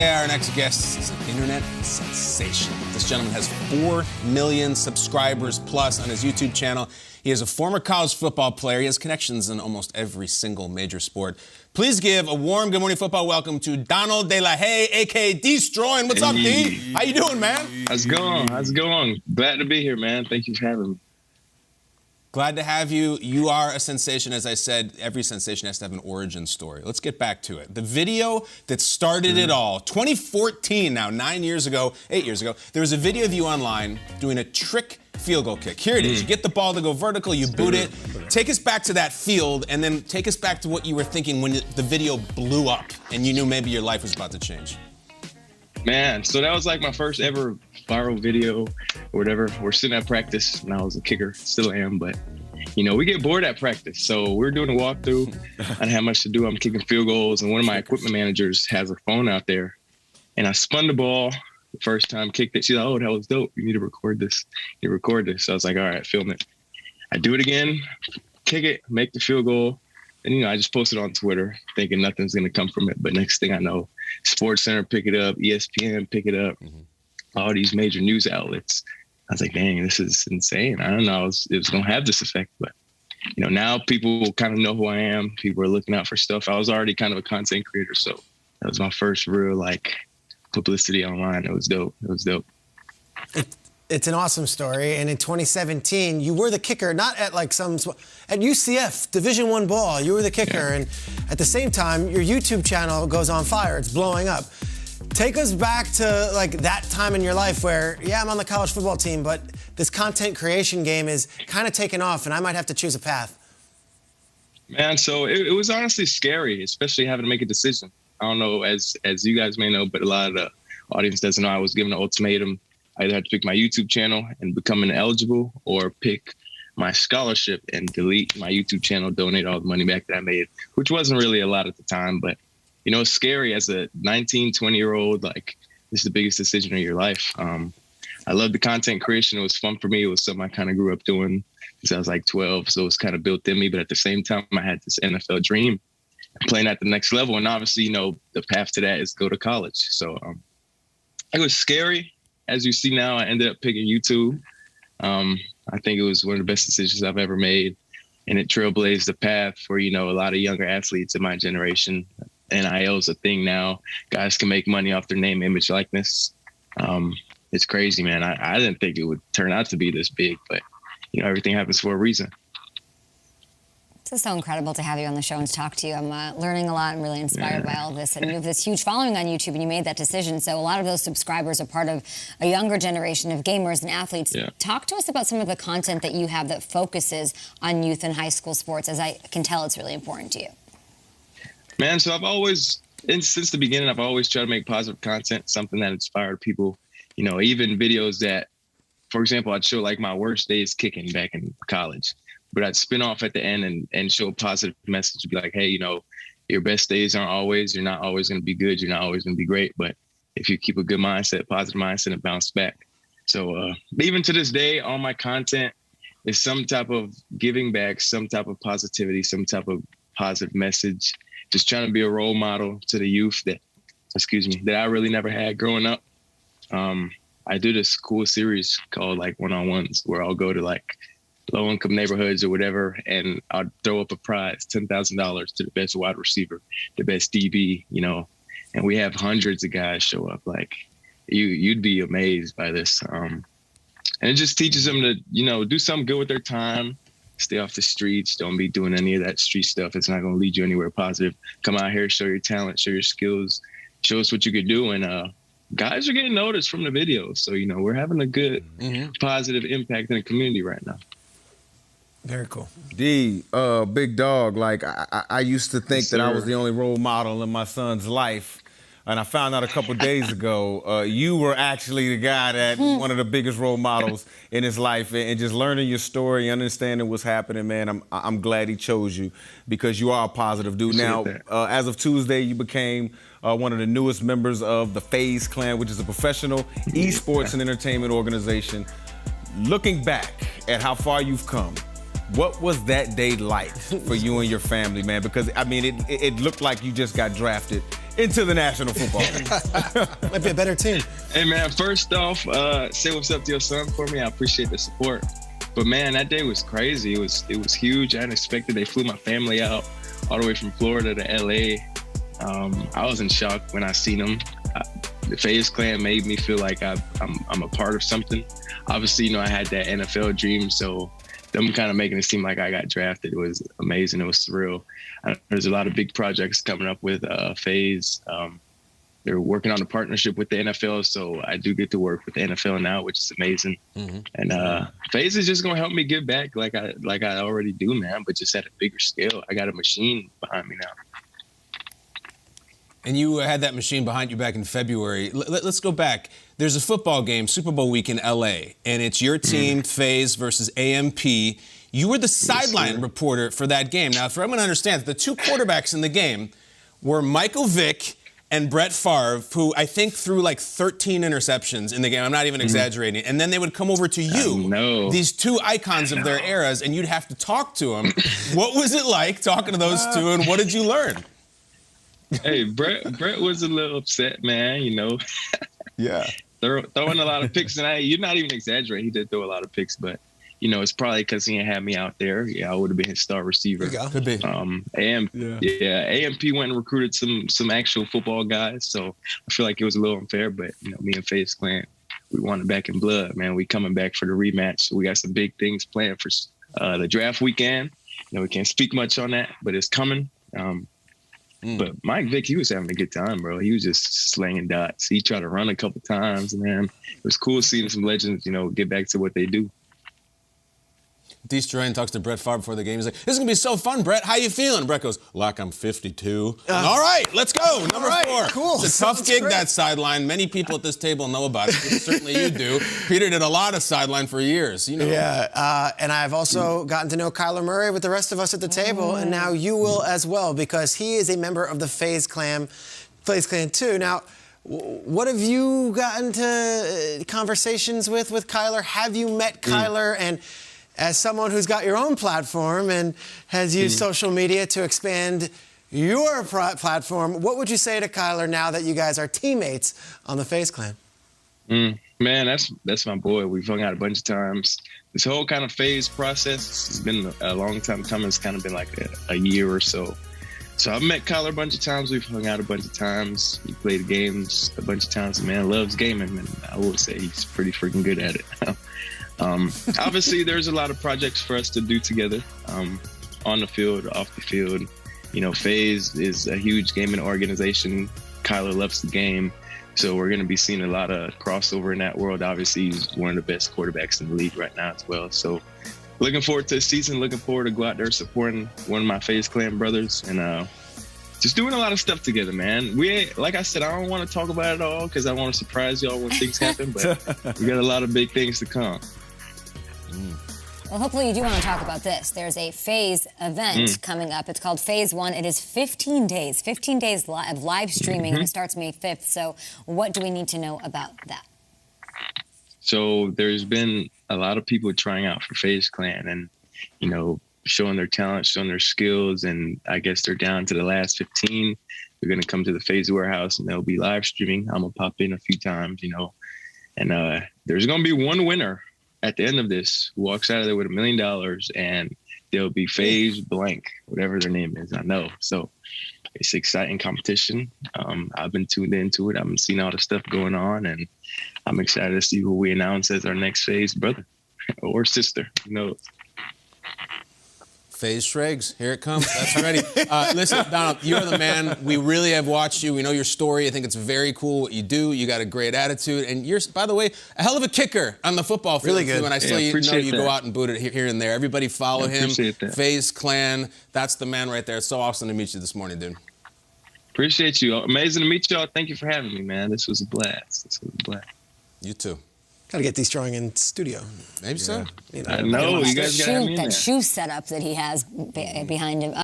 Our next guest is an internet sensation. This gentleman has 4 million subscribers plus on his YouTube channel. He is a former college football player. He has connections in almost every single major sport. Please give a warm good morning football welcome to Donald De La Haye, a.k.a. Deestroying. What's up, D? How you doing, man? How's it going? How's it going? Glad to be here, man. Thank you for having me. Glad to have you. You are a sensation. As I said, every sensation has to have an origin story. Let's get back to it. The video that started it all, 2014 now, 8 years ago, there was a video of you online doing a trick field goal kick. Here it is. You get the ball to go vertical, you boot it. Take us back to that field, and then take us back to what you were thinking when the video blew up and you knew maybe your life was about to change. Man, so that was like my first ever viral video or whatever. We're sitting at practice, and I was a kicker, still am, but you know, we get bored at practice. So we're doing a walkthrough. I didn't have much to do. I'm kicking field goals, and one of my equipment managers has a phone out there, and I spun the ball the first time, kicked it. She's like, "Oh, that was dope. You need to record this. You record this." So I was like, "All right, film it." I do it again, kick it, make the field goal. And, you know, I just posted on Twitter thinking nothing's going to come from it. But next thing I know, SportsCenter pick it up, ESPN pick it up, all these major news outlets. I was like, dang, this is insane. I don't know it was going to have this effect. But, you know, now people kind of know who I am. People are looking out for stuff. I was already kind of a content creator. So that was my first real, like, publicity online. It was dope. It was dope. It's an awesome story. And in 2017, you were the kicker, not at like at UCF, Division I ball, you were the kicker. Yeah. And at the same time, your YouTube channel goes on fire. It's blowing up. Take us back to like that time in your life where, yeah, I'm on the college football team, but this content creation game is kind of taking off and I might have to choose a path. Man, so it was honestly scary, especially having to make a decision. I don't know, as you guys may know, but a lot of the audience doesn't know, I was given an ultimatum. I either had to pick my YouTube channel and become ineligible or pick my scholarship and delete my YouTube channel, donate all the money back that I made, which wasn't really a lot at the time. But, you know, it's scary as a 19, 20-year-old, like, this is the biggest decision of your life. I love the content creation. It was fun for me. It was something I kind of grew up doing since I was like 12. So it was kind of built in me. But at the same time, I had this NFL dream, playing at the next level. And obviously, you know, the path to that is go to college. So it was scary. As you see now, I ended up picking YouTube. I think it was one of the best decisions I've ever made. And it trailblazed the path for, you know, a lot of younger athletes in my generation. NIL is a thing now. Guys can make money off their name, image, likeness. It's crazy, man. I didn't think it would turn out to be this big, but, you know, everything happens for a reason. It's so incredible to have you on the show and to talk to you. I'm learning a lot. I'm really inspired by all of this. And you have this huge following on YouTube, and you made that decision. So a lot of those subscribers are part of a younger generation of gamers and athletes. Yeah. Talk to us about some of the content that you have that focuses on youth and high school sports, as I can tell it's really important to you. Man, so I've always, since the beginning, I've always tried to make positive content, something that inspired people. You know, even videos that, for example, I'd show like my worst days kicking back in college. But I'd spin off at the end and show a positive message, be like, hey, you know, your best days aren't always, you're not always going to be good. You're not always going to be great. But if you keep a good mindset, positive mindset, and bounce back. So even to this day, all my content is some type of giving back, some type of positivity, some type of positive message, just trying to be a role model to the youth that I really never had growing up. I do this cool series called like One-on-Ones where I'll go to like low-income neighborhoods or whatever, and I'll throw up a prize, $10,000 to the best wide receiver, the best DB, you know, and we have hundreds of guys show up. Like, you'd be amazed by this. And it just teaches them to, you know, do something good with their time, stay off the streets, don't be doing any of that street stuff. It's not going to lead you anywhere positive. Come out here, show your talent, show your skills, show us what you could do. And guys are getting noticed from the videos. So, you know, we're having a good, positive impact in the community right now. Very cool. D, big dog, like I used to think that I was the only role model in my son's life. And I found out a couple days ago, you were actually the guy that one of the biggest role models in his life. And just learning your story, understanding what's happening, man, I'm glad he chose you because you are a positive dude. Now, as of Tuesday, you became one of the newest members of the Faze Clan, which is a professional esports and entertainment organization. Looking back at how far you've come, what was that day like for you and your family, man? Because, I mean, it looked like you just got drafted into the National Football League. Might be a better team. Hey, man, first off, say what's up to your son for me. I appreciate the support. But, man, that day was crazy. It was huge. I didn't expect it. They flew my family out all the way from Florida to L.A. I was in shock when I seen them. The Faze Clan made me feel like I'm a part of something. Obviously, you know, I had that NFL dream, so them kind of making it seem like I got drafted was amazing. It was surreal. There's a lot of big projects coming up with Faze. They're working on a partnership with the NFL, so I do get to work with the NFL now, which is amazing. Mm-hmm. And Faze is just gonna help me give back like I already do, man, but just at a bigger scale. I got a machine behind me now. And you had that machine behind you back in February. Let's go back. There's a football game, Super Bowl week in L.A., and it's your team, Faze, versus AMP. You were the sideline reporter for that game. Now, for everyone to understand, the two quarterbacks in the game were Michael Vick and Brett Favre, who I think threw like 13 interceptions in the game. I'm not even exaggerating. And then they would come over to you, these two icons of their eras, and you'd have to talk to them. What was it like talking to those two, and what did you learn? Hey, Brett was a little upset, man, you know. Yeah. Throwing a lot of picks, and you're not even exaggerating. He did throw a lot of picks, but, you know, it's probably because he didn't have me out there. Yeah, I would have been his star receiver. There you go. Could be. AMP went and recruited some actual football guys, so I feel like it was a little unfair, but, you know, me and Faze Clan, we want it back in blood, man. We coming back for the rematch. So we got some big things planned for the draft weekend. You know, we can't speak much on that, but it's coming. But Mike Vick, he was having a good time, bro. He was just slanging dots. He tried to run a couple times, man. It was cool seeing some legends, you know, get back to what they do. Deestroying talks to Brett Favre before the game. He's like, "This is going to be so fun, Brett. How you feeling?" Brett goes, "Like I'm 52. All right, let's go. Number 4. Cool. It's a tough gig, that sideline. Many people at this table know about it. Certainly you do. Peter did a lot of sideline for years. You know. Yeah, and I've also gotten to know Kyler Murray with the rest of us at the table, and now you will as well, because he is a member of the Faze Clan too. Now, what have you gotten to conversations with Kyler? Have you met Kyler? And as someone who's got your own platform and has used social media to expand your platform, what would you say to Kyler now that you guys are teammates on the Faze Clan? Man, that's my boy. We've hung out a bunch of times. This whole kind of Faze process has been a long time coming. It's kind of been like a year or so. So I've met Kyler a bunch of times. We've hung out a bunch of times. We played games a bunch of times. The man loves gaming, and I will say he's pretty freaking good at it. Obviously, there's a lot of projects for us to do together, on the field, off the field. You know, Faze is a huge gaming organization. Kyler loves the game, so we're going to be seeing a lot of crossover in that world. Obviously, he's one of the best quarterbacks in the league right now as well. So looking forward to the season, looking forward to go out there supporting one of my Faze Clan brothers, and just doing a lot of stuff together, man. Like I said, I don't want to talk about it all because I want to surprise y'all when things happen, but we got a lot of big things to come. Well, hopefully you do want to talk about this. There's a Faze event coming up. It's called Faze 1. It is 15 days of live streaming, and it starts May 5th. So what do we need to know about that? So there's been a lot of people trying out for Faze Clan and, you know, showing their talent, showing their skills, and I guess they're down to the last 15. They're going to come to the Faze warehouse, and they'll be live streaming. I'm going to pop in a few times, you know, and there's going to be one winner at the end of this who walks out of there with $1 million, and they'll be Faze blank, whatever their name is. I know. So it's exciting competition. I've been tuned into it. I've been seeing all the stuff going on, and I'm excited to see who we announce as our next Faze brother or sister. Who knows? Faze Shregs, here it comes. That's ready. Listen, Donald, you're the man. We really have watched you. We know your story. I think it's very cool what you do. You got a great attitude. And you're, by the way, a hell of a kicker on the football field. Really good. Too. And I saw you go out and boot it here and there. Everybody follow him. Faze Clan. That's the man right there. It's so awesome to meet you this morning, dude. Appreciate you. Amazing to meet y'all. Thank you for having me, man. This was a blast. You too. Got to get Deestroying in studio. Maybe so. You know, I know. You guys got to have me in there. That shoe setup that he has behind him.